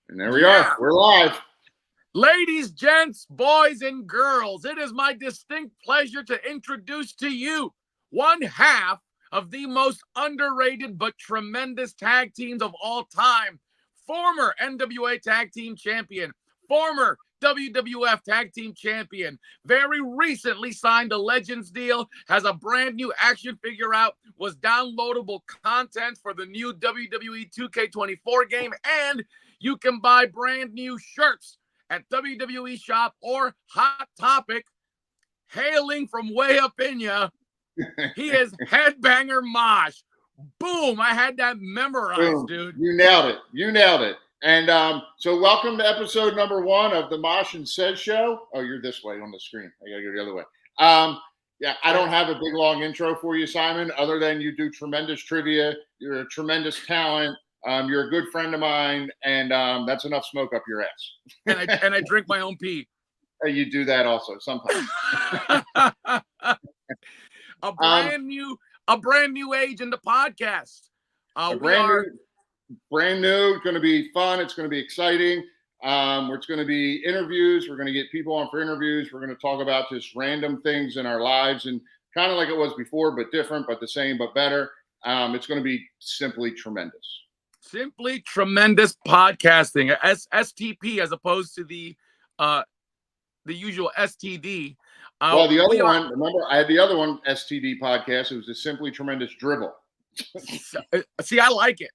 And there we are. We're live. Ladies, gents, boys, and girls, it is my distinct pleasure to introduce to you one half of the most underrated but tremendous tag teams of all time. Former NWA Tag Team Champion, former WWF Tag Team Champion, very recently signed a Legends deal, has a brand new action figure out, was downloadable content for the new WWE 2K24 game, and you can buy brand new shirts at WWE Shop or Hot Topic. Hailing from way up in ya, he is Headbanger Mosh. Boom! I had that memorized, Boom. dude. You nailed it. You nailed it. And so welcome to episode number 1 of the Mosh and Says show. Oh, you're this way on the screen. I gotta go the other way. I don't have a big long intro for you, Simon, other than you do tremendous trivia. You're a tremendous talent. You're a good friend of mine, and that's enough smoke up your ass. and I drink my own pee. You do that also sometimes. a brand new age in the podcast. Brand new. It's going to be fun. It's going to be exciting. It's going to be interviews. We're going to get people on for interviews. We're going to talk about just random things in our lives, and kind of like it was before, but different, but the same, but better. It's going to be simply tremendous. Simply tremendous podcasting, STP, as opposed to the usual STD. Well, the other one, remember, I had the other one, STD podcast. It was a Simply Tremendous Drivel. See, I like it.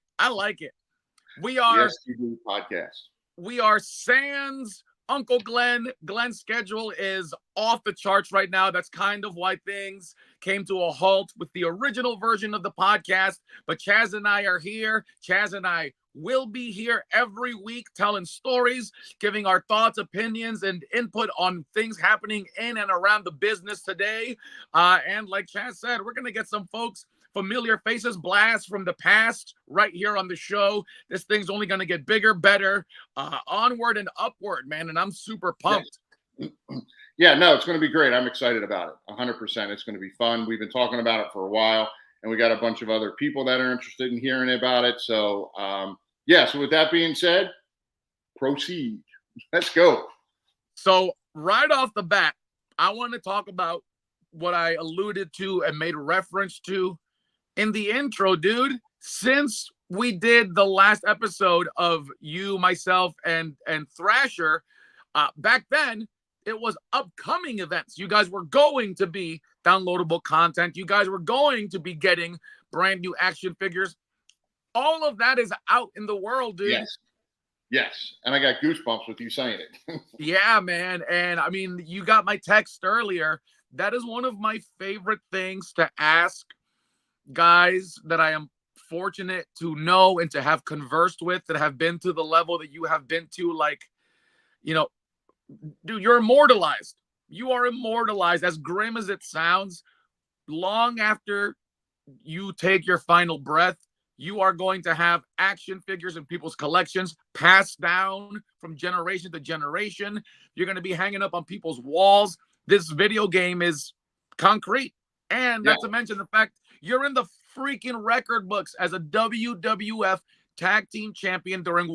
We are the STD podcast. We are sans Uncle Glenn. Glenn's schedule is off the charts right now. That's kind of why things came to a halt with the original version of the podcast. But Chaz and I are here. Chaz and I will be here every week telling stories, giving our thoughts, opinions, and input on things happening in and around the business today. And like Chaz said, we're going to get some folks, familiar faces, blasts from the past right here on the show. This thing's only going to get bigger, better, onward and upward, man. And I'm super pumped. Yeah, no, it's going to be great. I'm excited about it. 100%. It's going to be fun. We've been talking about it for a while, and we got a bunch of other people that are interested in hearing about it. So, so with that being said, proceed. Let's go. So right off the bat, I want to talk about what I alluded to and made reference to in the intro, dude. Since we did the last episode of you, myself, and Thrasher, back then it was upcoming events. You guys were going to be downloadable content. You guys were going to be getting brand new action figures. All of that is out in the world, dude. Yes. And I got goosebumps with you saying it. Yeah, man. And I mean, you got my text earlier. That is one of my favorite things to ask guys that I am fortunate to know and to have conversed with, that have been to the level that you have been to. Like, you know, dude, you're immortalized. You are immortalized, as grim as it sounds. Long after you take your final breath, you are going to have action figures in people's collections passed down from generation to generation. You're going to be hanging up on people's walls. This video game is concrete. And not to mention the fact you're in the freaking record books as a WWF Tag Team Champion during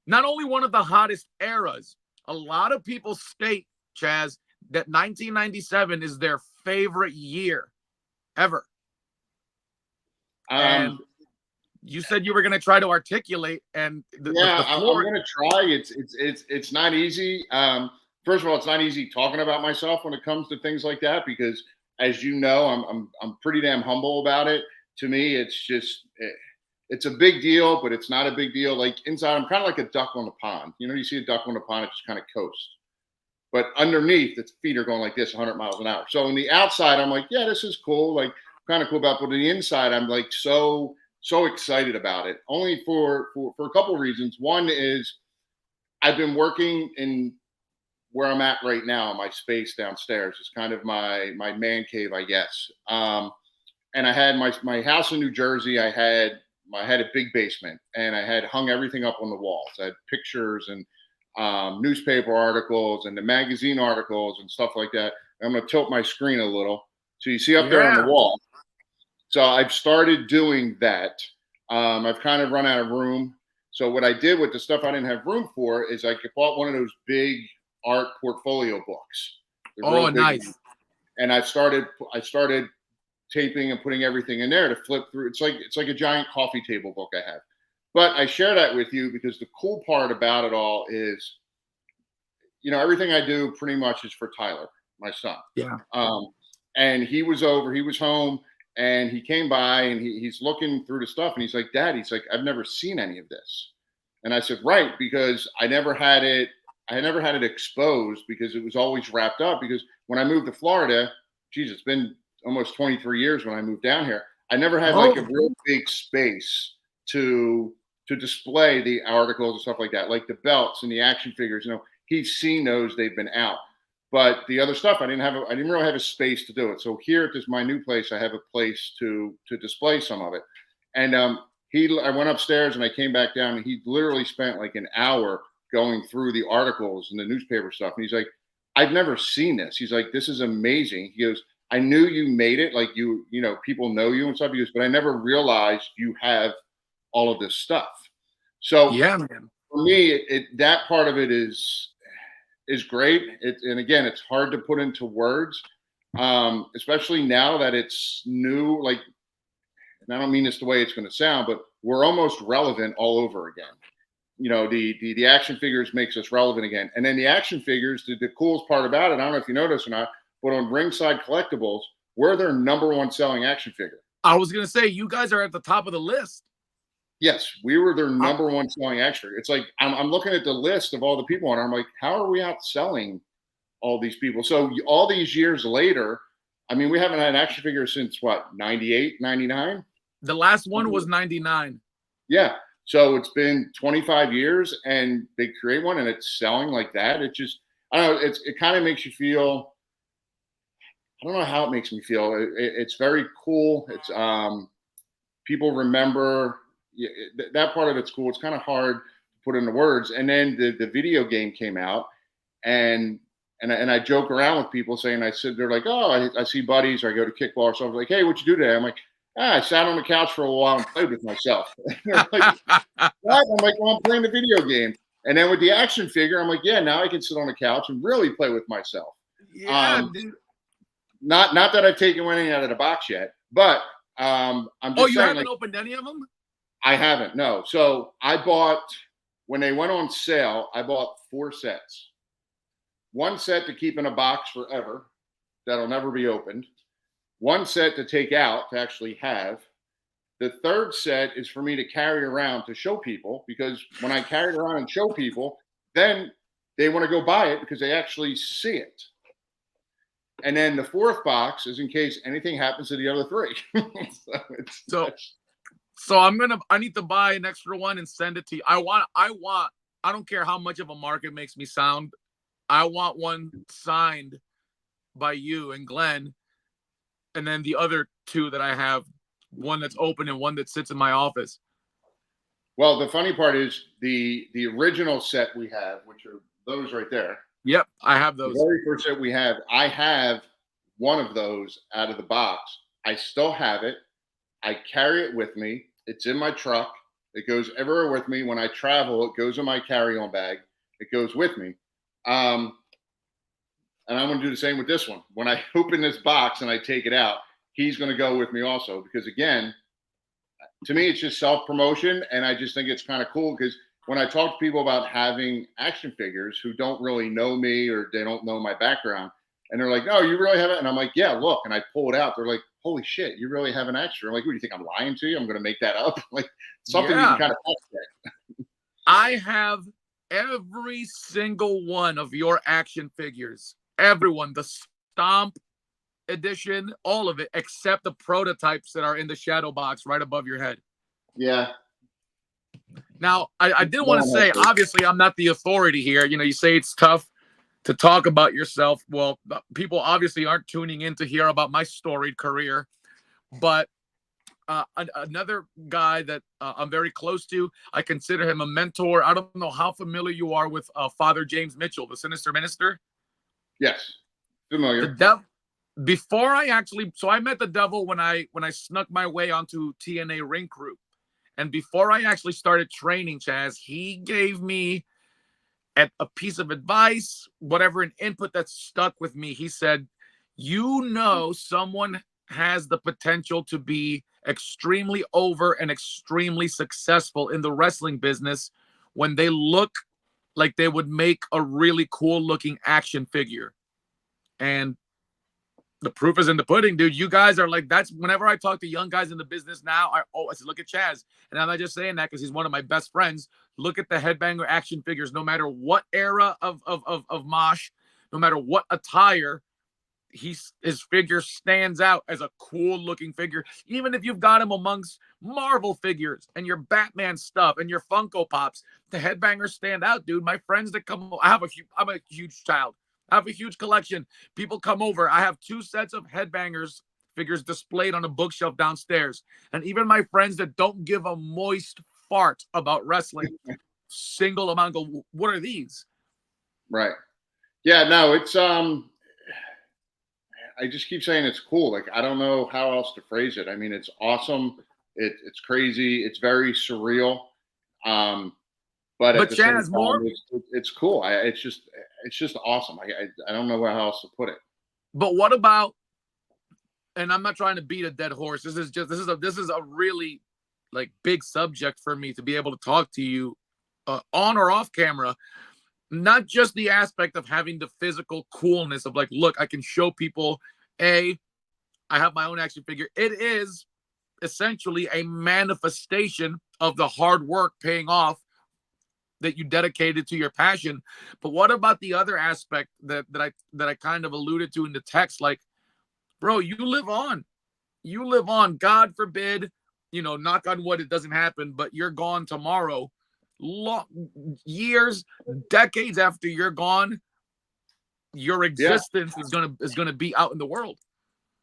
not only one of the hottest eras. A lot of people state, Chaz, that 1997 is their favorite year ever. And you said you were going to try to articulate, and I'm going to try. It's not easy. First of all, it's not easy talking about myself when it comes to things like that, because, as you know, I'm pretty damn humble about it. To me, it's a big deal, but it's not a big deal. Like inside, I'm kind of like a duck on a pond. You know, you see a duck on a pond, it just kind of coasts. But underneath, its feet are going like this, 100 miles an hour. So on the outside, I'm like, yeah, this is cool. Like, kind of cool about it. But on the inside, I'm like so excited about it. Only for a couple of reasons. One is I've been working in where I'm at right now, my space downstairs. It's kind of my man cave, I guess. And I had my house in New Jersey. I had a big basement, and I had hung everything up on the walls. I had pictures and newspaper articles and the magazine articles and stuff like that. I'm going to tilt my screen a little. So you see up there on the wall. So I've started doing that. I've kind of run out of room. So what I did with the stuff I didn't have room for is I bought one of those big art portfolio books. They're Oh, real big, nice. and I started taping and putting everything in there to flip through. It's like a giant coffee table book I have. But I share that with you because the cool part about it all is, everything I do pretty much is for Tyler, my son. Yeah. Um, and he was home, and he came by, and he's looking through the stuff, and he's like, Dad, he's like, I've never seen any of this. And I said, right, because I never had it exposed because it was always wrapped up. Because when I moved to Florida, geez, it's been almost 23 years when I moved down here. I never had like a Oh, real big space to display the articles and stuff like that, like the belts and the action figures. He's seen those; they've been out. But the other stuff, I didn't really have a space to do it. So here at my new place, I have a place to display some of it. And I went upstairs and I came back down, and he literally spent like an hour going through the articles and the newspaper stuff. And he's like, I've never seen this. He's like, this is amazing. He goes, I knew you made it, like people know you and stuff. He goes, but I never realized you have all of this stuff. So yeah, man. for me, that part of it is great. And again, it's hard to put into words, especially now that it's new. Like, and I don't mean this the way it's going to sound, but we're almost relevant all over again. The action figures makes us relevant again. And then the action figures, the coolest part about it, I don't know if you noticed or not, but on Ringside Collectibles, we're their number one selling action figure. I was gonna say you guys are at the top of the list. Yes, we were their number one selling action figure. It's like I'm looking at the list of all the people on it. I'm like, how are we outselling all these people? So all these years later, I mean, we haven't had an action figure since what, 98, 99? The last one was 99. Yeah. So it's been 25 years, and they create one and it's selling like that. It just, I don't know, it kind of makes you feel, I don't know how it makes me feel. It's very cool. It's people remember that part of it's cool. It's kind of hard to put into words. And then the video game came out, and I joke around with people saying, they're like, oh, I see buddies, or I go to kickball, so I was like, hey, what you do today? I'm like, I sat on the couch for a while and played with myself. They're like, what? I'm like, well, I'm playing the video game. And then with the action figure, I'm like, yeah, now I can sit on the couch and really play with myself. Yeah, dude. Not that I've taken anything out of the box yet, but I'm just Oh, you saying, haven't like, opened any of them? I haven't, no. So I bought, when they went on sale, I bought 4 sets. One set to keep in a box forever, that'll never be opened. One set to take out to actually have. The third set is for me to carry around to show people, because when I carry it around and show people, then they want to go buy it because they actually see it. And then the fourth box is in case anything happens to the other 3. So I need to buy an extra one and send it to you. I don't care how much of a mark it makes me sound. I want one signed by you and Glenn. And then the other 2 that I have, one that's open and one that sits in my office. Well, the funny part is the original set we have, which are those right there. Yep, I have those. The very first set we have, I have one of those out of the box. I still have it. I carry it with me. It's in my truck. It goes everywhere with me. When I travel, it goes in my carry-on bag. It goes with me. And I'm going to do the same with this one. When I open this box and I take it out, he's going to go with me also. Because again, to me, it's just self-promotion. And I just think it's kind of cool because when I talk to people about having action figures who don't really know me or they don't know my background, and they're like, no, you really have it? And I'm like, yeah, look. And I pull it out. They're like, holy shit, you really have an extra. I'm like, what do you think? I'm lying to you? I'm going to make that up? Like something you can kind of fact. I have every single one of your action figures. Everyone, the Stomp edition, all of it, except the prototypes that are in the shadow box right above your head. Yeah. Now, I did want to say, obviously, I'm not the authority here. You say it's tough to talk about yourself. Well, people obviously aren't tuning in to hear about my storied career. But another guy that I'm very close to, I consider him a mentor. I don't know how familiar you are with Father James Mitchell, the Sinister Minister. Yes, familiar. The devil. Before I met the devil when I snuck my way onto TNA Ring Crew, And before I actually started training, Chaz, he gave me a piece of advice, whatever, an input that stuck with me. He said, someone has the potential to be extremely over and extremely successful in the wrestling business when they look like they would make a really cool looking action figure. And the proof is in the pudding, dude. You guys are like, that's whenever I talk to young guys in the business now, I said, look at Chaz. And I'm not just saying that because he's one of my best friends. Look at the headbanger action figures, no matter what era of Mosh, no matter what attire, his figure stands out as a cool looking figure. Even if you've got him amongst Marvel figures and your Batman stuff and your Funko Pops, the headbangers stand out, dude. My friends that come, I'm a huge child. I have a huge collection. People come over. I have 2 sets of headbangers figures displayed on a bookshelf downstairs. And even my friends that don't give a moist fart about wrestling, single amount go, what are these? Right. Yeah, no, it's I just keep saying it's cool. Like, I don't know how else to phrase it. I mean, it's awesome. It's crazy. It's very surreal. But at the same Chaz, time, it's cool. It's just awesome. I don't know how else to put it. But what about? And I'm not trying to beat a dead horse. This is a really like big subject for me to be able to talk to you on or off camera. Not just the aspect of having the physical coolness of like, look, I can show people, I have my own action figure. It is essentially a manifestation of the hard work paying off that you dedicated to your passion. But what about the other aspect that I kind of alluded to in the text? Like, bro, you live on. You live on. God forbid, knock on wood, it doesn't happen, but you're gone tomorrow. Years, decades after you're gone, your existence is gonna be out in the world.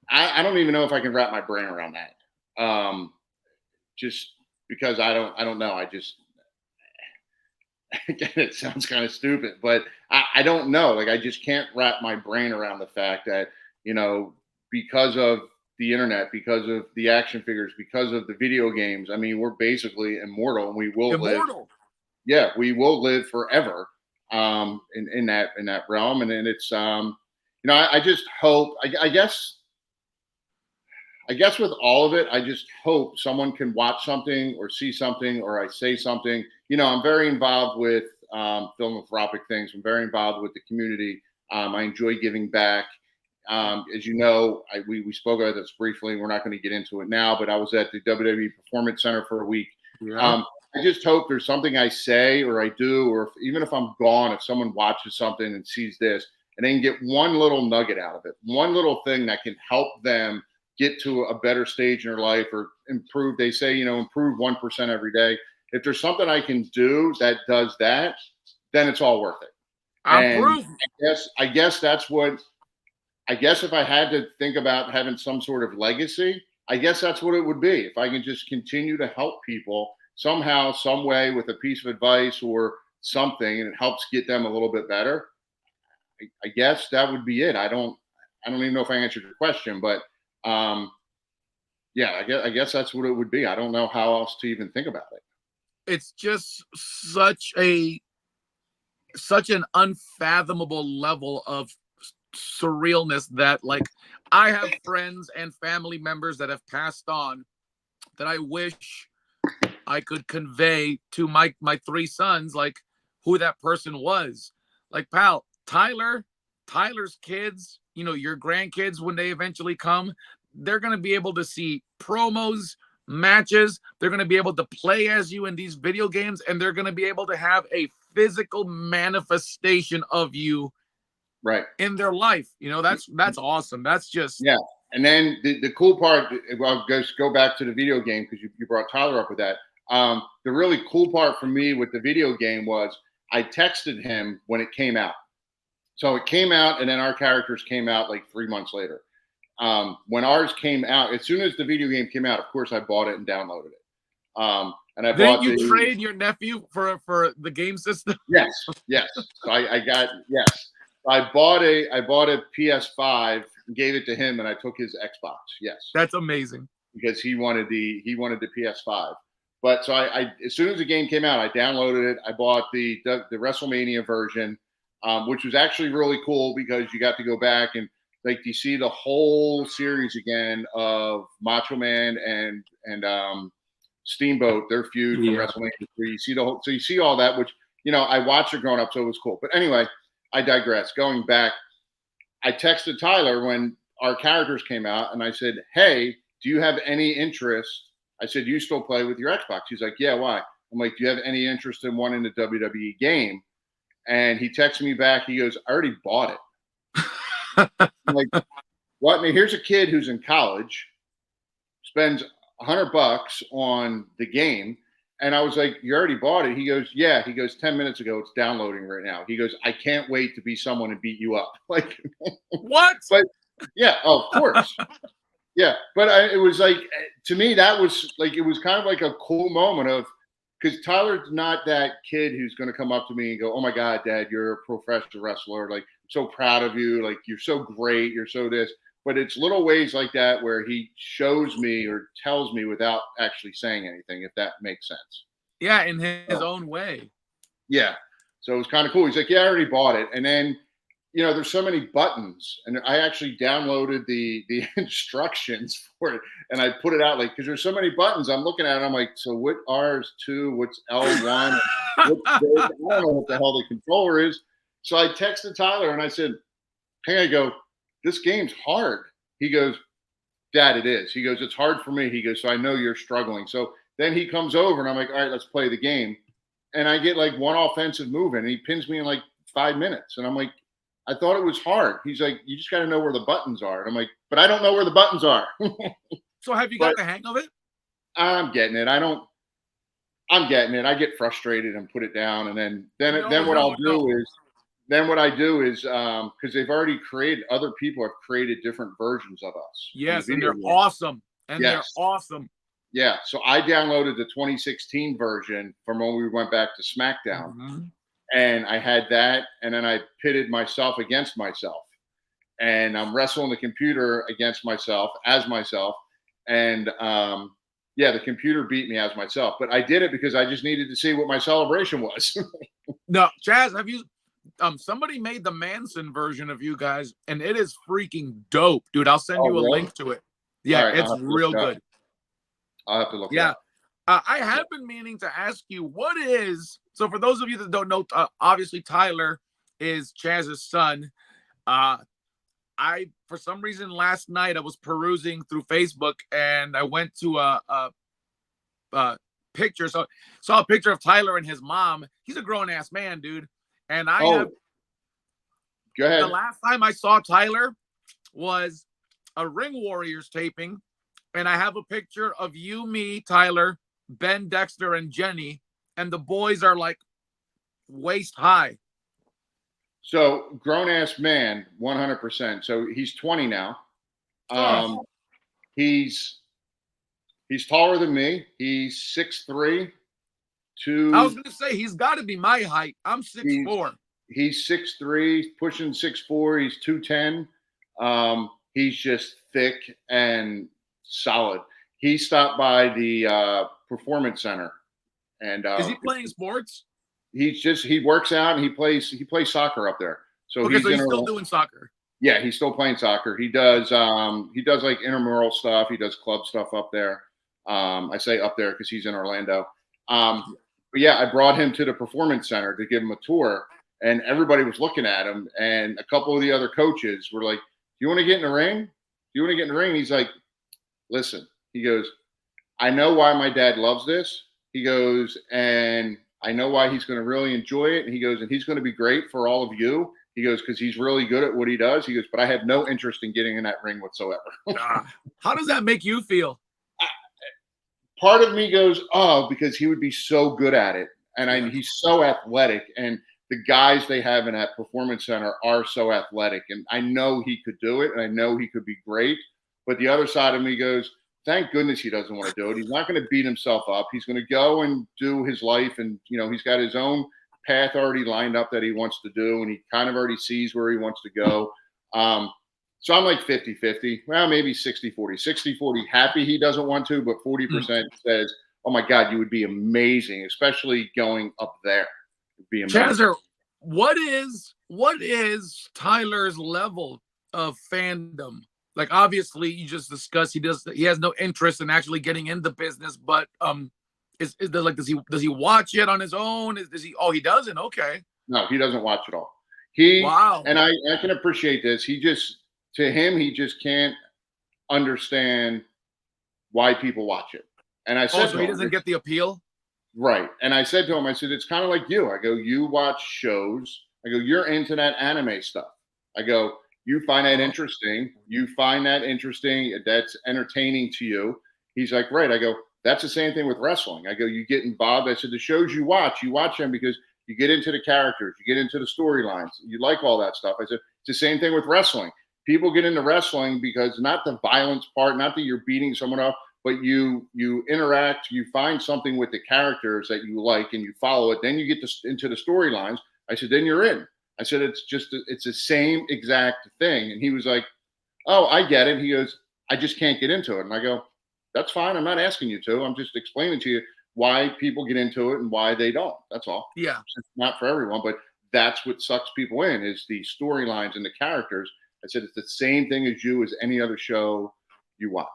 I don't even know if I can wrap my brain around that. Just because I don't know. Again, it sounds kind of stupid, but I don't know. Like, I just can't wrap my brain around the fact that, because of the internet, because of the action figures, because of the video games, I mean, we're basically immortal and we will live. Yeah, we will live forever in that realm. And then it's I just hope, I guess with all of it, I just hope someone can watch something or see something or I say something. I'm very involved with philanthropic things. I'm very involved with the community. I enjoy giving back. As you know, we spoke about this briefly. We're not going to get into it now, but I was at the WWE Performance Center for a week. Yeah. I just hope there's something I say or I do, or even if I'm gone, if someone watches something and sees this and they can get one little nugget out of it, one little thing that can help them get to a better stage in their life or improve. They say, improve 1% every day. If there's something I can do that does that, then it's all worth it. And I guess that's what, if I had to think about having some sort of legacy, I guess that's what it would be. If I can just continue to help people somehow, some way with a piece of advice or something, and it helps get them a little bit better, I guess that would be it. I don't even know if I answered your question, but yeah, I guess that's what it would be. I don't know how else to even think about it. It's just such an unfathomable level of surrealness that, like, I have friends and family members that have passed on that I wish I could convey to my 3 sons, like, who that person was. Like, pal, Tyler's kids, your grandkids, when they eventually come, they're going to be able to see promos, matches. They're going to be able to play as you in these video games, and they're going to be able to have a physical manifestation of you right in their life. That's awesome. That's just, yeah. And then the cool part, well, just go back to the video game because you brought Tyler up with that. The really cool part for me with the video game was I texted him when it came out. So it came out, and then our characters came out like 3 months later. When ours came out, as soon as the video game came out, of course, I bought it and downloaded it. And I didn't you trade your nephew for the game system? Yes. So I got yes. I bought a PS5, gave it to him, and I took his Xbox. Yes, that's amazing because he wanted the PS5. But so I as soon as the game came out, I downloaded it. I bought the WrestleMania version, which was actually really cool because you got to go back and like you see the whole series again of Macho Man and Steamboat, their feud from Yeah. WrestleMania 3. You see the whole, so you see all that, which I watched it growing up, so it was cool. But anyway, I digress. Going back, I texted Tyler when our characters came out, and I said, "Hey, do you have any interest?" I said, "You still play with your Xbox?" He's like, "Yeah, why?" I'm like, "Do you have any interest in wanting the WWE game?" And he texted me back. He goes, "I already bought it." I'm like, what? I mean, here's a kid who's in college, spends $100 on the game. And I was like, "You already bought it?" He goes, "Yeah." He goes, "10 minutes ago, it's downloading right now." He goes, "I can't wait to be someone and beat you up." Like, What? but yeah, oh, of course. Yeah. But it was like, to me, that was like, it was kind of like a cool moment of, because Tyler's not that kid who's going to come up to me and go, "Oh my God, Dad, you're a professional wrestler. Like, I'm so proud of you. Like, you're so great. You're so this." But it's little ways like that where he shows me or tells me without actually saying anything, if that makes sense. Yeah, in his So, own way. yeah. So it was kind of cool. He's like, "Yeah, I already bought it." And then, there's so many buttons, and I actually downloaded the instructions for it, and I put it out like, because there's so many buttons. I'm looking at it, I'm like, so what R's two, what's L1, what's this? I don't know what the hell the controller is. So I texted Tyler and I said, "Hey," I go, "this game's hard." He goes, "Dad, it is." He goes, "It's hard for me." He goes, "So I know you're struggling." So then he comes over and I'm like, "All right, let's play the game." And I get like one offensive move in, and he pins me in like 5 minutes. And I'm like, "I thought it was hard." He's like, "You just got to know where the buttons are." And I'm like, "But I don't know where the buttons are." So have you But got the hang of it? I'm getting it. I'm getting it. I get frustrated and put it down. And then No, what no, I'll no. do is, because they've already created, other people have created different versions of us on the Yes, and video they're game. awesome. And they're Yes. awesome. Yeah. So I downloaded the 2016 version from when we went back to SmackDown. Mhm. And I had that, and then I pitted myself against myself, and I'm wrestling the computer against myself as myself, and yeah, the computer beat me as myself, but I did it because I just needed to see what my celebration was. No, Chaz, have you somebody made the Manson version of you guys, and it is freaking dope, dude. I'll send Oh, you a really? link to it. All Yeah, right, it's real good. I'll have to look it Yeah. up. I Yeah. have been meaning to ask you what is so for those of you that don't know, obviously Tyler is Chaz's son. Uh, I for some reason last night I was perusing through Facebook and I went to a picture. So saw a picture of Tyler and his mom. He's a grown ass man, dude. And I have Oh, go the ahead. last time I saw Tyler was a Ring Warriors taping, and I have a picture of you, me, Tyler, Ben, Dexter, and Jenny, and the boys are like waist high. So grown ass man, 100%. So he's 20 now. Oh, Um, he's he's taller than me. He's 6'3", I was two. gonna say he's got to be my height. I'm six He's four. he's 6'3", pushing 6'4". He's 210. He's just thick and solid. He stopped by the performance center, and Is he playing sports? he works out and he plays soccer up there. So Okay, he's so in he's still doing soccer. yeah, he's still playing soccer. He does like intramural stuff. He does club stuff up there. I say up there because he's in Orlando. But yeah, I brought him to the performance center to give him a tour, and everybody was looking at him. And a couple of the other coaches were like, "Do you want to get in the ring? Do you want to get in the ring?" And he's like, "Listen," he goes, "I know why my dad loves this." He goes, "And I know why he's going to really enjoy it." And he goes, "And he's going to be great for all of you." He goes, "Because he's really good at what he does." He goes, "But I have no interest in getting in that ring whatsoever." How does that make you feel? Part of me goes, "Oh," because he would be so good at it. He's so athletic. And the guys they have in that performance center are so athletic. And I know he could do it. And I know he could be great. But the other side of me goes, thank goodness he doesn't want to do it. He's not going to beat himself up. He's going to go and do his life. And, he's got his own path already lined up that he wants to do. And he kind of already sees where he wants to go. So I'm like 50-50. Well, maybe 60-40. 60-40 happy he doesn't want to, but 40% says, oh my God, you would be amazing, especially going up there. It'd be amazing. Chazer, what is Tyler's level of fandom? Like, obviously, you just discussed he has no interest in actually getting into business, but is there, like, does he watch it on his own? Is he? Oh, he doesn't. Okay. No, he doesn't watch it all. He Wow. and I can appreciate this. He just to him, he just can't understand why people watch it. And I Oh, said so to he him, doesn't get the appeal. right. And I said to him, I said, it's kind of like you. I go, you watch shows. I go, you're into that anime stuff. I go, you find that interesting. You find that interesting. That's entertaining to you. He's like, right. I go, that's the same thing with wrestling. I go, you get involved. I said, the shows you watch them because you get into the characters, you get into the storylines. You like all that stuff. I said, it's the same thing with wrestling. People get into wrestling because not the violence part, not that you're beating someone up, but you interact, you find something with the characters that you like and you follow it. Then you get into the storylines. I said, then you're in. I said, it's the same exact thing. And he was like, oh, I get it. He goes, I just can't get into it. And I go, that's fine. I'm not asking you to. I'm just explaining to you why people get into it and why they don't. That's all. Yeah. It's not for everyone, but that's what sucks people in is the storylines and the characters. I said, it's the same thing as any other show you watch.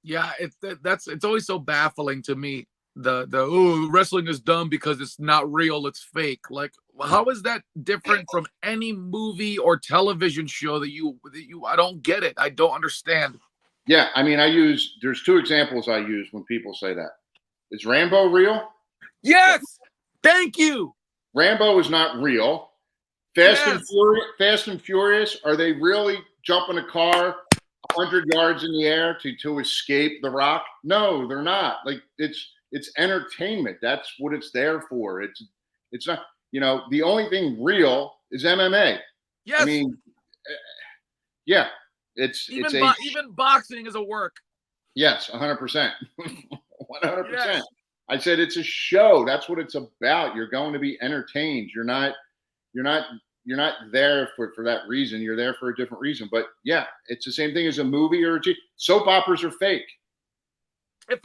Yeah, it's always so baffling to me. The wrestling is dumb because it's not real, it's fake. Like, how is that different from any movie or television show that you I don't get it. I don't understand. Yeah, I mean, there's two examples I use when people say that. Is Rambo real? Yes. Thank you. Rambo is not real. Fast and Furious, are they really jumping a car 100 yards in the air to escape the Rock? No, they're not. Like it's entertainment. That's what it's there for. It's not, the only thing real is MMA. Yes. I mean, yeah, even boxing is a work. Yes, 100%. 100%. Yes. I said it's a show. That's what it's about. You're going to be entertained. You're not there for that reason. You're there for a different reason. But yeah, it's the same thing as a movie or soap operas are fake. If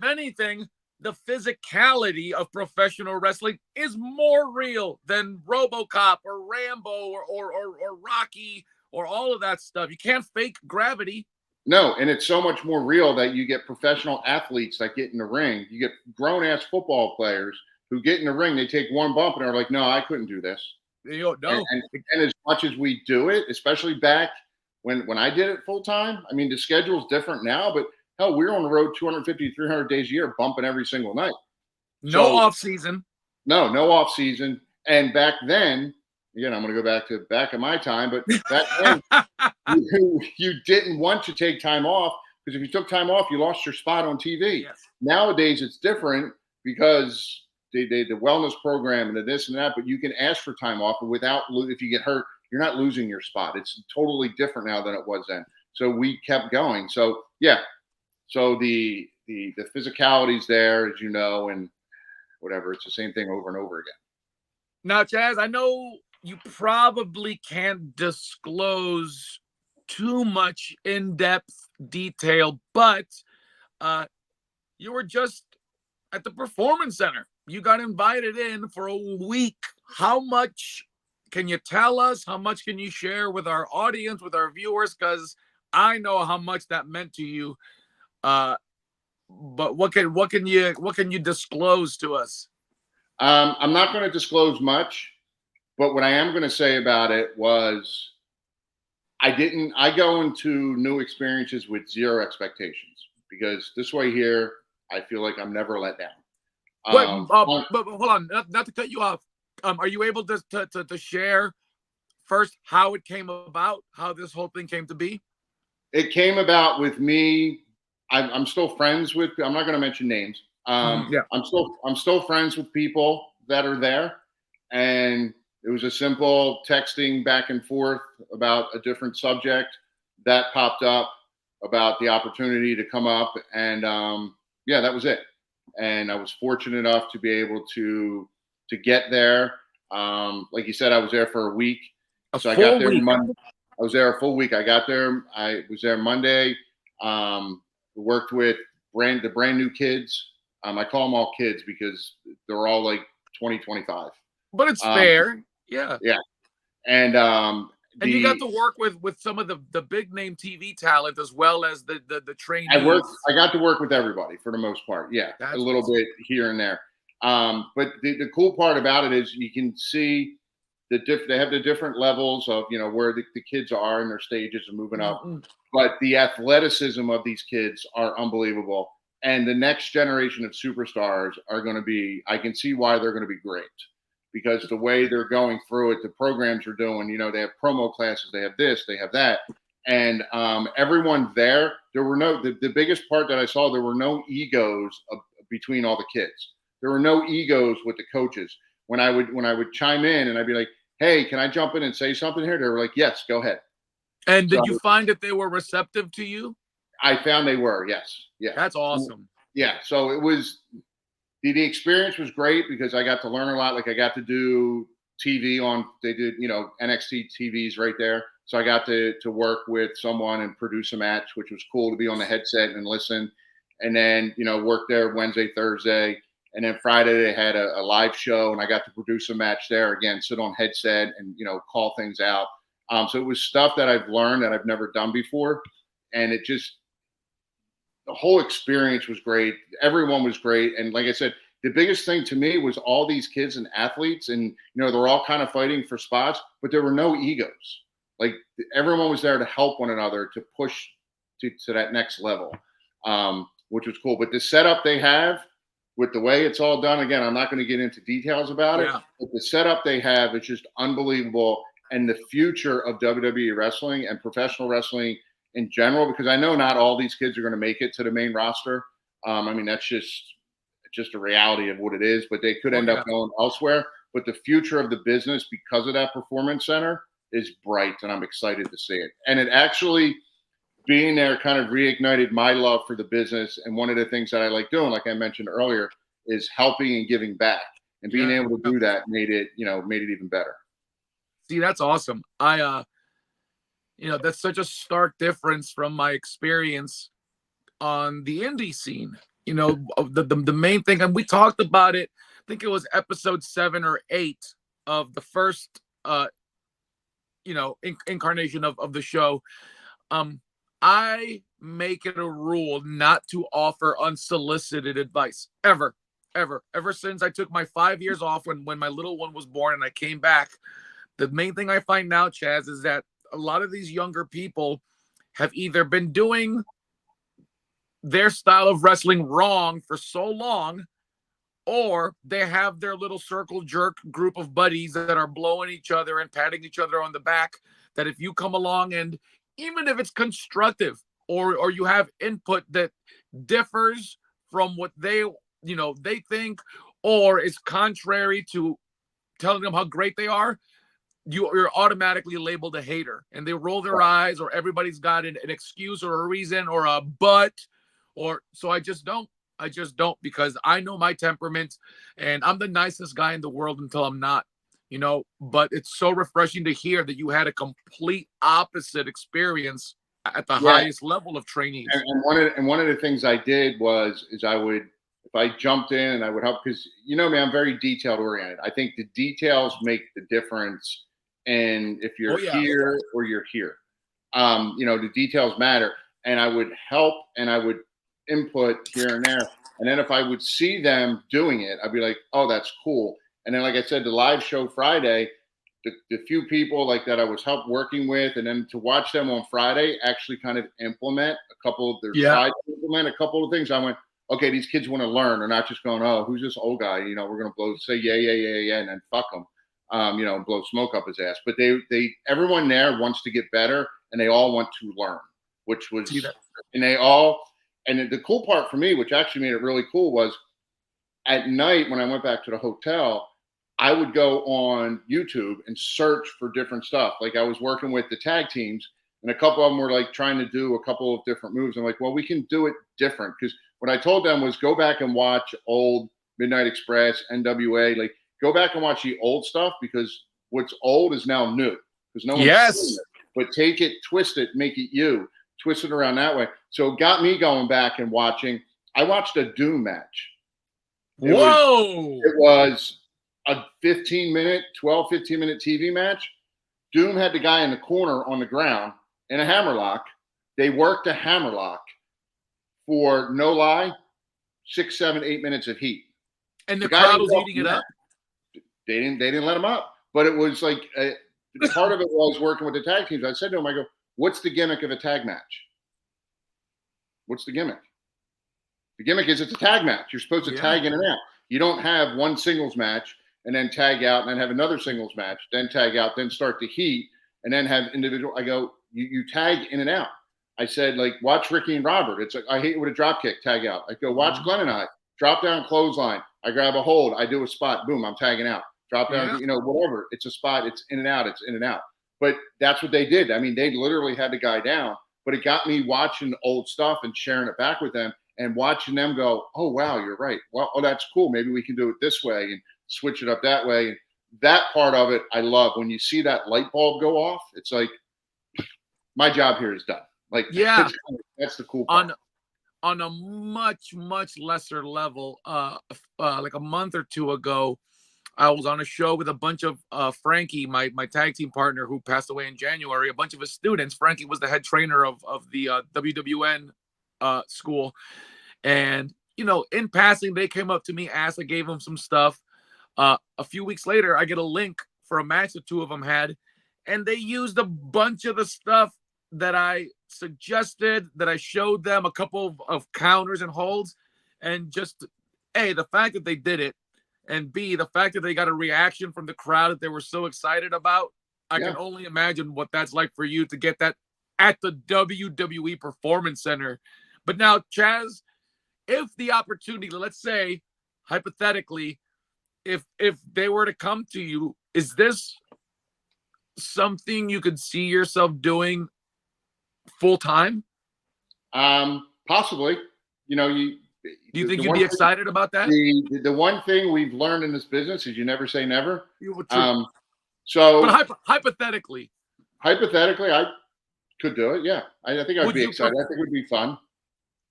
anything, the physicality of professional wrestling is more real than RoboCop or Rambo or Rocky or all of that stuff. You can't fake gravity. No, and it's so much more real that you get professional athletes that get in the ring. You get grown-ass football players who get in the ring. They take one bump and are like, no, I couldn't do this. No. And as much as we do it, especially back when I did it full time, I mean, the schedule's different now, but hell, we're on the road 250, 300 days a year, bumping every single night. No off season. No off season. And back then, again, I'm going to go back in my time, but back then, you didn't want to take time off because if you took time off, you lost your spot on TV. Yes. Nowadays, it's different because the wellness program and the this and that, but you can ask for time off, and if you get hurt, you're not losing your spot. It's totally different now than it was then. So we kept going. So yeah, so the physicality's there, as you know, and whatever. It's the same thing over and over again. Now, Chaz, I know you probably can't disclose too much in-depth detail, but you were just at the Performance Center. You got invited in for a week. How much can you tell us? How much can you share with our audience, with our viewers? Because I know how much that meant to you. But what can you disclose to us? I'm not going to disclose much, but what I am going to say about it was I go into new experiences with zero expectations because this way here, I feel like I'm never let down. But hold on, not to cut you off. Are you able to share first how it came about, how this whole thing came to be? It came about with me. I'm still friends with. I'm not going to mention names. Yeah. I'm still friends with people that are there, and it was a simple texting back and forth about a different subject that popped up about the opportunity to come up, and yeah, that was it. And I was fortunate enough to be able to get there. Like you said, I was there for a week. I got there Monday. I was there a full week. I got there. I was there Monday. Worked with the brand new kids. I call them all kids because they're all like 20, 25. But it's Um, fair. Yeah. yeah. And And you got to work with some of the big name TV talent as well as the trainees. I got to work with everybody for the most part. Yeah, That's a little awesome. bit here and there. But the cool part about it is you can see they have the different levels of where the kids are in their stages of moving up. Mm-mm. But the athleticism of these kids are unbelievable. And the next generation of superstars are going to be, I can see why they're going to be great because the way they're going through it, the programs are doing, they have promo classes, they have this, they have that. And everyone there were the biggest part that I saw, there were no egos between all the kids. There were no egos with the coaches. When I would chime in and I'd be like, hey, can I jump in and say something here? They were like, yes, go ahead. And did you find that they were receptive to you? I found they were, yes. Yeah. That's awesome. Yeah. So it was the experience was great because I got to learn a lot. Like I got to do TV they did, NXT TVs right there. So I got to work with someone and produce a match, which was cool to be on the headset and listen. And then, work there Wednesday, Thursday. And then Friday they had a live show and I got to produce a match there again, sit on headset and, call things out. So it was stuff that I've learned that I've never done before. And the whole experience was great. Everyone was great. And like I said, the biggest thing to me was all these kids and athletes and, they're all kind of fighting for spots, but there were no egos. Like everyone was there to help one another to push to that next level, which was cool. But the setup they have with the way it's all done, again, I'm not going to get into details about it, but the setup they have is just unbelievable. And the future of WWE wrestling and professional wrestling in general, because I know not all these kids are going to make it to the main roster. I mean, that's just a reality of what it is, but they could end up going elsewhere. But the future of the business because of that performance center is bright, and I'm excited to see it. And it actually being there kind of reignited my love for the business. And one of the things that I like doing, like I mentioned earlier, is helping and giving back. And being able to do that made it even better. See, that's awesome. That's such a stark difference from my experience on the indie scene. The main thing, and we talked about it, I think it was episode 7 or 8 of the first, incarnation of the show. I make it a rule not to offer unsolicited advice ever since I took my 5 years off when my little one was born and I came back. The main thing I find now, Chaz, is that a lot of these younger people have either been doing their style of wrestling wrong for so long, or they have their little circle jerk group of buddies that are blowing each other and patting each other on the back, that if you come along and even if it's constructive or you have input that differs from what they think or is contrary to telling them how great they are, you're automatically labeled a hater, and they roll their eyes, or everybody's got an excuse or a reason or a but, or so I just don't because I know my temperament and I'm the nicest guy in the world until I'm not, but it's so refreshing to hear that you had a complete opposite experience at the highest level of trainees. And one of the things I did is I would, if I jumped in and I would help, because I'm very detailed oriented. I think the details make the difference. And if you're here or you're here, the details matter. And I would help and I would input here and there. And then if I would see them doing it, I'd be like, oh, that's cool. And then, like I said, the live show Friday, the few people like that I was working with, and then to watch them on Friday actually kind of implement a couple of implement a couple of things. I went, okay, these kids want to learn. They're not just going, oh, who's this old guy? We're going to say yeah, and then fuck them. Blow smoke up his ass. But everyone there wants to get better, and they all want to learn, which was, and the cool part for me, which actually made it really cool, was at night when I went back to the hotel, I would go on YouTube and search for different stuff. Like I was working with the tag teams, and a couple of them were like trying to do a couple of different moves. I'm like, well, we can do it different, because what I told them was go back and watch old Midnight Express, NWA, like go back and watch the old stuff, because what's old is now new, because no one's seen it. But take it, twist it, make it you, twist it around that way. So it got me going back and watching. I watched a Doom match Whoa! It was a 15-minute TV match. Doom had the guy in the corner on the ground in a hammerlock. They worked a hammerlock for, no lie, 6, 7, 8 minutes of heat. And the guy crowd didn't was go up eating from it that. up. They didn't let him up. But it was like part of it was working with the tag teams. I said to him, I go, "What's the gimmick of a tag match? What's the gimmick? The gimmick is it's a tag match. You're supposed to tag in and out. You don't have one singles match and then tag out and then have another singles match, then tag out, then start the heat, and then have individual." I go, you tag in and out. I said, like, watch Ricky and Robert. It's like, I hate it with a drop kick, tag out. I go, watch Glenn and I. Drop down clothesline. I grab a hold. I do a spot. Boom, I'm tagging out. Drop down, whatever. It's a spot. It's in and out. It's in and out. But that's what they did. I mean, they literally had the guy down. But it got me watching old stuff and sharing it back with them and watching them go, oh, wow, you're right. Well, oh, that's cool. Maybe we can do it this way and switch it up that way. And that part of it, I love. When you see that light bulb go off, it's like, my job here is done. Like, that's the cool part. On a much lesser level, like a month or two ago, I was on a show with a bunch of Frankie, my tag team partner who passed away in January, a bunch of his students. Frankie was the head trainer of the WWN school. And, in passing, they came up to me, asked, I gave them some stuff. A few weeks later, I get a link for a match the two of them had, and they used a bunch of the stuff that I suggested, that I showed them, a couple of counters and holds, and just, A, the fact that they did it, and B, the fact that they got a reaction from the crowd that they were so excited about. I can only imagine what that's like for you to get that at the WWE Performance Center. But now, Chaz, if the opportunity, let's say, hypothetically, if they were to come to you, is this something you could see yourself doing full time? Possibly. Do you think you'd be excited about that? The one thing we've learned in this business is you never say never. But hypothetically, I could do it. Yeah, I think I'd be excited. I think it would be fun.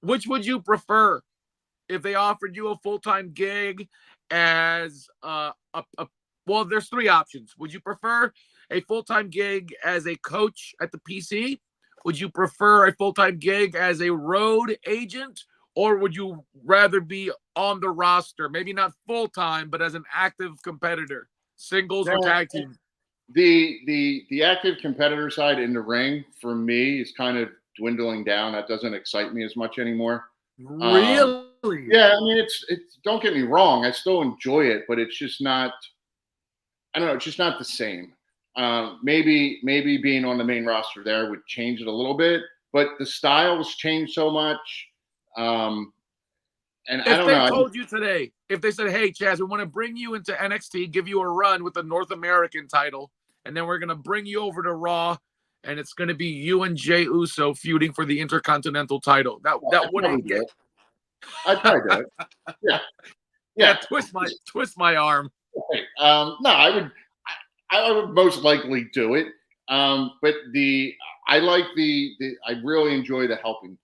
Which would you prefer? If they offered you a full-time gig as well, there's three options. Would you prefer a full-time gig as a coach at the PC? Would you prefer a full-time gig as a road agent? Or would you rather be on the roster, maybe not full-time, but as an active competitor, singles or tag team? The active competitor side in the ring for me is kind of dwindling down. That doesn't excite me as much anymore. Really? Yeah, I mean, it's don't get me wrong, I still enjoy it, but it's just not, I don't know, it's just not the same. Maybe being on the main roster there would change it a little bit, but the styles change so much. And if I don't know. If they told you today, if they said, hey, Chaz, we want to bring you into NXT, give you a run with the North American title, and then we're going to bring you over to Raw, and it's going to be you and Jey Uso feuding for the Intercontinental title. That wouldn't get. I'd probably do it. Yeah. Twist my arm. No, I would most likely do it. But I really enjoy the helping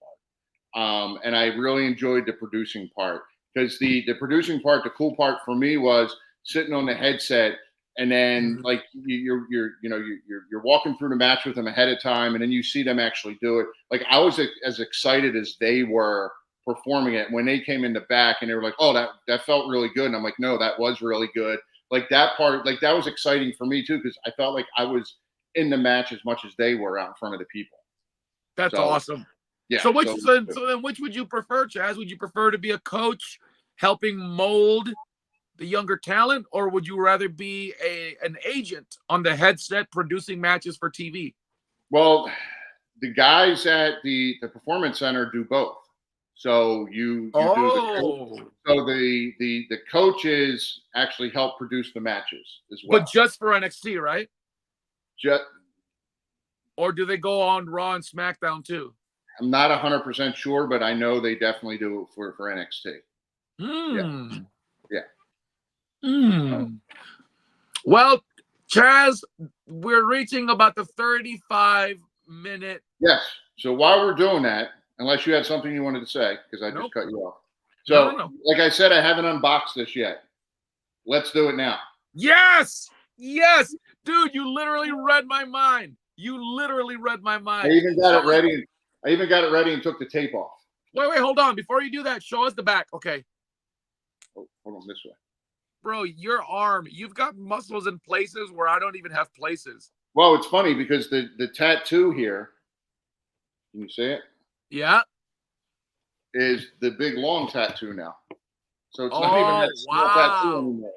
part. And I really enjoyed the producing part, because the producing part, the cool part for me was sitting on the headset, and then like you're walking through the match with them ahead of time, and then you see them actually do it. Like, I was as excited as they were performing it. When they came in the back and they were like, oh, that felt really good. And I'm like, no, that was really good. Like, that part, like, that was exciting for me too, because I felt like I was in the match as much as they were out in front of the people. That's awesome. Yeah. So then which would you prefer, Chaz? Would you prefer to be a coach helping mold the younger talent, or would you rather be an agent on the headset producing matches for TV? Well, the guys at the Performance Center do both. So you do the coaches actually help produce the matches as well. But just for NXT, right? Just, or do they go on Raw and SmackDown too? I'm not 100% sure, but I know they definitely do it for NXT. Yeah. Well, Chaz, we're reaching about the 35-minute. Yes. So while we're doing that, unless you had something you wanted to say, because I just cut you off. So, No. like I said, I haven't unboxed this yet. Let's do it now. Yes. Yes. Dude, you literally read my mind. You literally read my I mind. even got it ready. I even got it ready and took the tape off. Wait, hold on. Before you do that, show us the back. Okay. Oh, hold on this way. Bro, your arm, you've got muscles in places where I don't even have places. Well, it's funny because the tattoo here, can you see it? Yeah. Is the big long tattoo now. So it's not even that small tattoo anymore.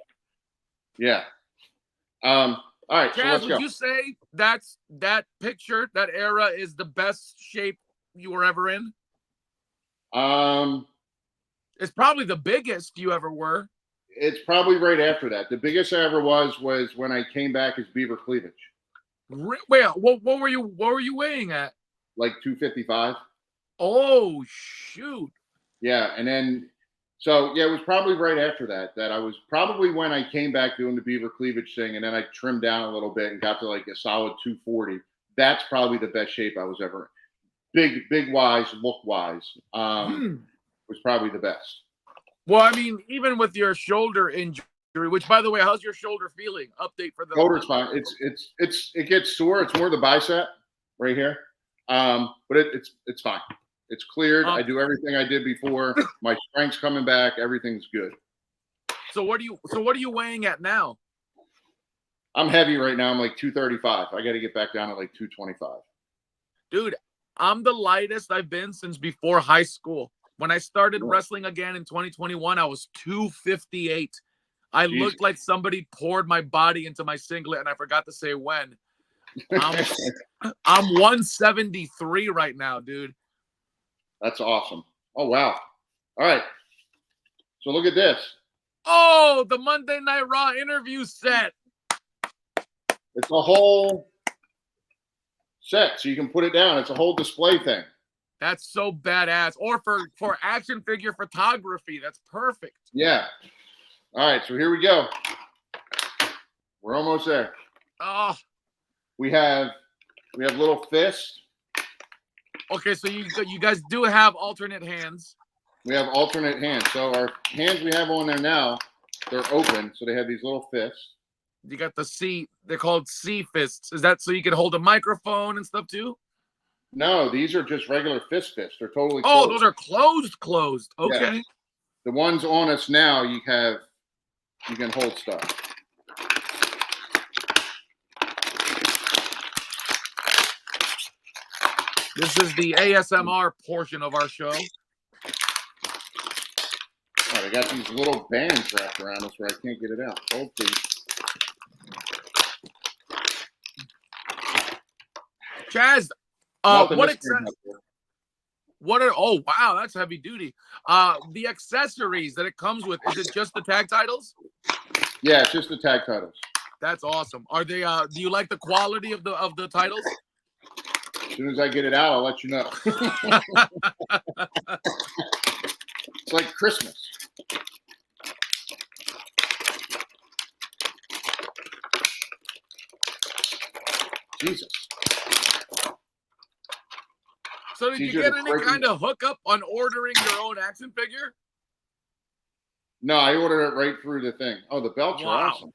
Yeah. All right, so Chaz, let's go. would you say that picture, that era is the best shape you were ever in? It's probably the biggest you ever were. It's probably right after that. The biggest I ever was when I came back as Beaver Cleavage. Wait, what were you weighing at? Like 255. Oh shoot. Yeah, and then so yeah, it was probably right after that. That I was probably when I came back doing the Beaver Cleavage thing, and then I trimmed down a little bit and got to like a solid 240. That's probably the best shape I was ever in. Big wise, look wise. Was probably the best. Well, I mean, even with your shoulder injury, which by the way, how's your shoulder feeling? Update for the Shoulder's fine. It gets sore. It's more the bicep right here. But it's fine. It's cleared. I do everything I did before. My strength's coming back. Everything's good. So what are you weighing at now? I'm heavy right now. I'm like 235. I got to get back down to like 225. Dude, I'm the lightest I've been since before high school. When I started wrestling again in 2021, I was 258. I looked like somebody poured my body into my singlet, and I forgot to say when. I'm 173 right now, dude. That's awesome. Oh, wow. All right. So look at this. Oh, the Monday Night Raw interview set. It's a whole set, so you can put it down. It's a whole display thing. That's so badass. Or for action figure photography, that's perfect. Yeah. All right, so here we go. We're almost there. Oh. We have little fists. Okay, so you guys do have alternate hands. We have alternate hands. So our hands we have on there now, they're open, so they have these little fists. You got the C. They're called C fists. Is that so you can hold a microphone and stuff too? No, these are just regular fists. They're totally closed. Oh, those are closed. Okay. Yeah. The ones on us now, you can hold stuff. This is the ASMR portion of our show. Oh, they got these little bands wrapped around us where I can't get it out. Hold please. Chaz, oh wow, that's heavy duty. The accessories that it comes with, is it just the tag titles? Yeah, it's just the tag titles. That's awesome. Are they do you like the quality of the titles? As soon as I get it out, I'll let you know. It's like Christmas. Jesus. So did you get any kind of hookup on ordering your own action figure? No, I ordered it right through the thing. Oh, the belts are awesome.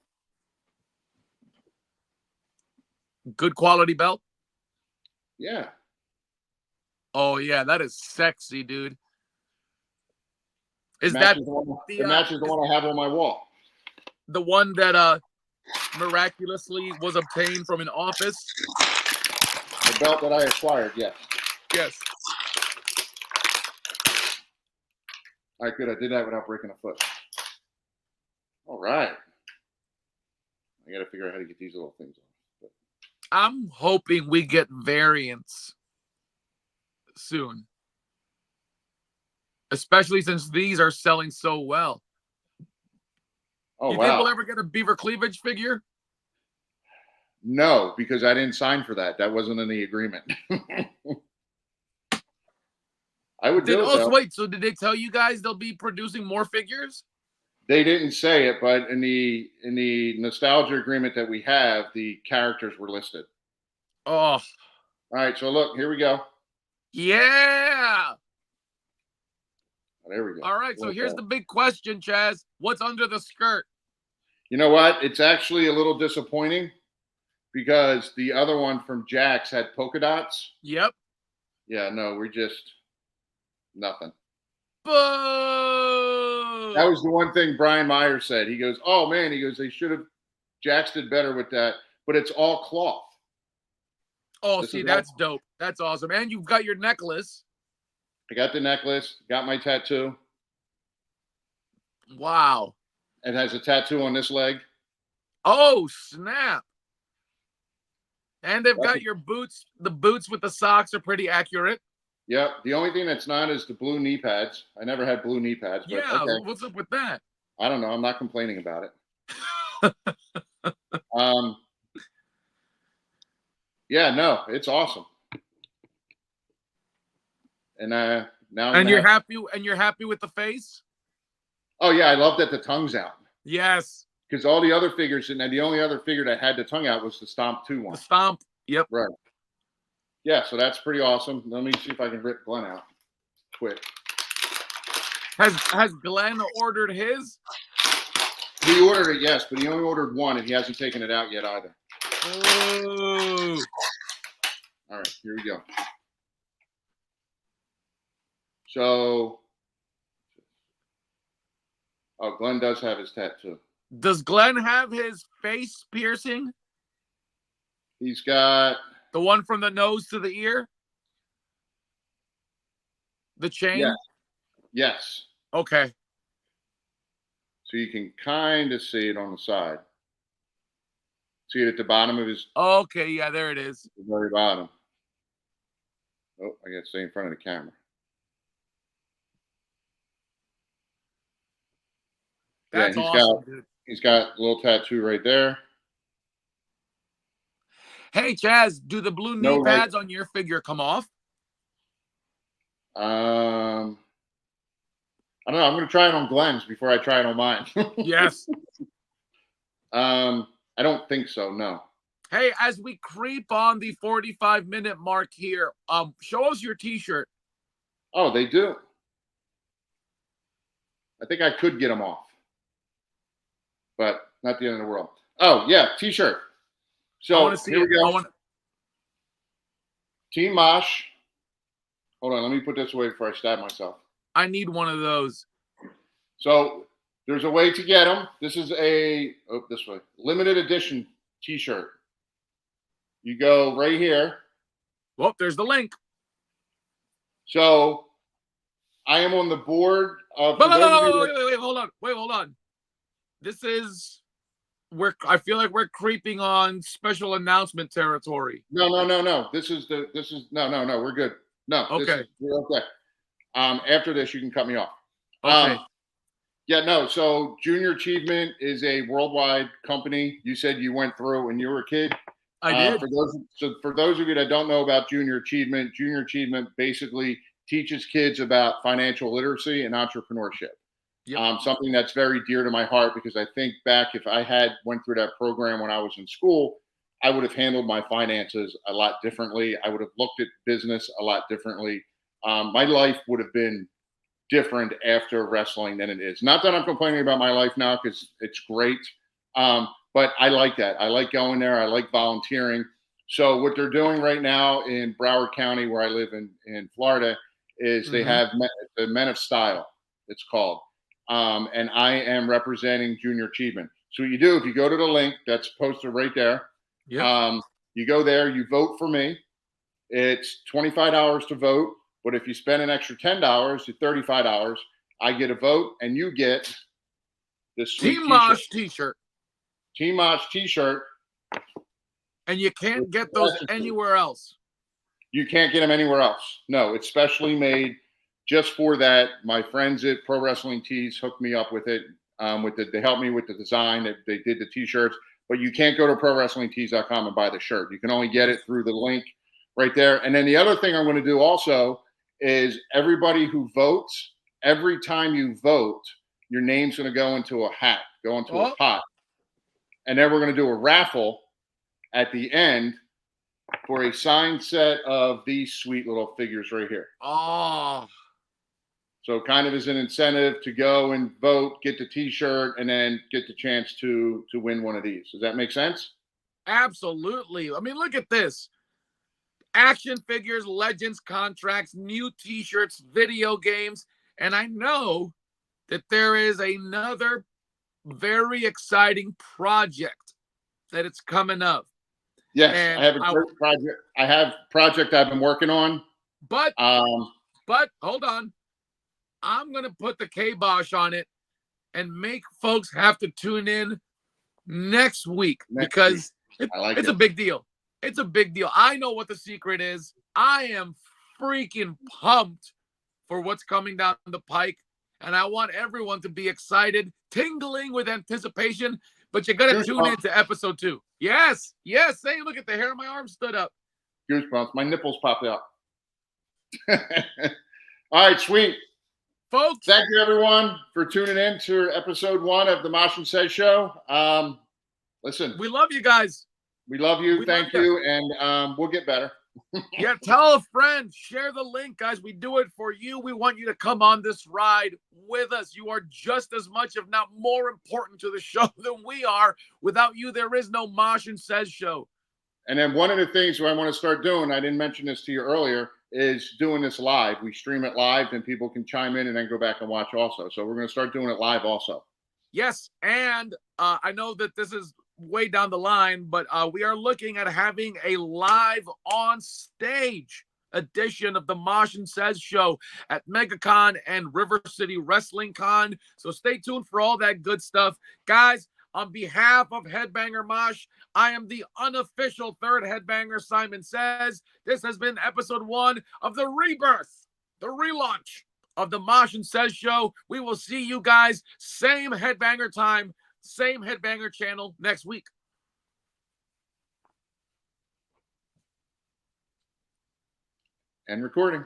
Good quality belt? Yeah. Oh, yeah, that is sexy, dude. It matches the one I have on my wall. The one that miraculously was obtained from an office? The belt that I acquired, yes. Yes. All right, good. I did that without breaking a foot. All right. I got to figure out how to get these little things on. But I'm hoping we get variants soon. Especially since these are selling so well. Oh, you think we'll ever get a Beaver Cleavage figure? No, because I didn't sign for that. That wasn't in the agreement. I would do it, though. Wait, so did they tell you guys they'll be producing more figures? They didn't say it, but in the nostalgia agreement that we have, the characters were listed. Oh. All right, so look, here we go. Yeah. There we go. All right, so here's the big question, Chaz. What's under the skirt? You know what? It's actually a little disappointing because the other one from Jack's had polka dots. Yep. Yeah, no, we're just nothing. Boo! That was the one thing Brian Meyer said. He goes, "Oh man," he goes, "they should have Jack's did better with that, but it's all cloth." Oh, see, that's dope. That's awesome. And you've got your necklace. I got the necklace, got my tattoo. Wow. It has a tattoo on this leg. Oh, snap. And they've got your boots. The boots with the socks are pretty accurate. Yep. The only thing that's not is the blue knee pads. I never had blue knee pads. But Yeah. okay. What's up with that? I don't know. I'm not complaining about it. Yeah, no, it's awesome. And now you're happy. And you're happy with the face. Oh yeah, I love that the tongue's out. Yes. Because all the other figures, and the only other figure that had the tongue out was the Stomp 2 one. The Stomp. Yep. Right. Yeah, so that's pretty awesome. Let me see if I can rip Glenn out quick. Has Glenn ordered his? He ordered it, yes, but he only ordered one, and he hasn't taken it out yet either. Ooh. All right, here we go. So, Glenn does have his tattoo. Does Glenn have his face piercing? He's got the one from the nose to the ear. The chain. Yeah. Yes. Okay. So you can kind of see it on the side. See it at the bottom of his. Okay, yeah, there it is. The very bottom. Oh, I got to stay in front of the camera. That's awesome, he's got a little tattoo right there. Hey, Chaz, do the blue knee pads on your figure come off? I don't know. I'm going to try it on Glenn's before I try it on mine. Yes. I don't think so. No. Hey, as we creep on the 45-minute mark here, show us your T-shirt. Oh, they do. I think I could get them off, but not the end of the world. Oh yeah, T-shirt. So here we go. Team Mosh. Hold on, let me put this away before I stab myself. I need one of those. So there's a way to get them. This is this way, limited edition T-shirt. You go right here. Well, there's the link. So I am on the board of. Wait, hold on. This is I feel like we're creeping on special announcement territory. No. This is no. We're good. No. Okay. We're okay. After this, you can cut me off. Okay. Yeah, no. So Junior Achievement is a worldwide company. You said you went through when you were a kid. I did. For those of you that don't know about Junior Achievement basically teaches kids about financial literacy and entrepreneurship. Yep. Something that's very dear to my heart because I think back if I had went through that program when I was in school, I would have handled my finances a lot differently. I would have looked at business a lot differently. My life would have been different after wrestling than it is. Not that I'm complaining about my life now because it's great. But I like that. I like going there. I like volunteering. So what they're doing right now in Broward County, where I live in Florida, is they have the Men of Style, it's called. And I am representing Junior Achievement. So what you do, if you go to the link that's posted right there, you go there, you vote for me. It's $25 to vote. But if you spend an extra $10 to $35, I get a vote and you get this sweet Team Mosh T-shirt. Team Mosh T-shirt. And you can't get those anywhere else. You can't get them anywhere else. No, it's specially made just for that. My friends at Pro Wrestling Tees hooked me up with it. They helped me with the design. They did the T-shirts. But you can't go to ProWrestlingTees.com and buy the shirt. You can only get it through the link right there. And then the other thing I'm going to do also is everybody who votes, every time you vote, your name's going to go into a hat, go into a pot. And then we're going to do a raffle at the end for a signed set of these sweet little figures right here. Oh. So kind of as an incentive to go and vote, get the T-shirt, and then get the chance to win one of these. Does that make sense? Absolutely. I mean, look at this. Action figures, legends, contracts, new T-shirts, video games. And I know that there is another very exciting project that it's coming up. Yes, And I have a great project. I have a project I've been working on. But Um, hold on. I'm gonna put the kibosh on it and make folks have to tune in next week because it's a big deal. It's a big deal. I know what the secret is. I am freaking pumped for what's coming down the pike. And I want everyone to be excited, tingling with anticipation. But you got to tune in to episode 2. Yes. Yes. Say, look at the hair on my arm stood up. Goosebumps. My nipples popped out. All right, sweet. Folks. Thank you, everyone, for tuning in to episode 1 of the Mosh Says Show. Listen. We love you guys. We love you. Thank you. And we'll get better. Yeah, tell a friend, share the link, guys. We do it for you. We want you to come on this ride with us. You are just as much, if not more important to the show than we are. Without you, there is no Mosh and Says show. And then one of the things I want to start doing, I didn't mention this to you earlier, is doing this live. We stream it live and people can chime in and then go back and watch also. So we're going to start doing it live also. Yes. And I know that this is way down the line, but we are looking at having a live on stage edition of the Mosh and Says show at MegaCon and River City Wrestling Con. So stay tuned for all that good stuff. Guys, on behalf of Headbanger Mosh, I am the unofficial third headbanger, Simon Says. This has been episode 1 of the rebirth, the relaunch of the Mosh and Says show. We will see you guys same headbanger time, same headbanger channel next week. And recording.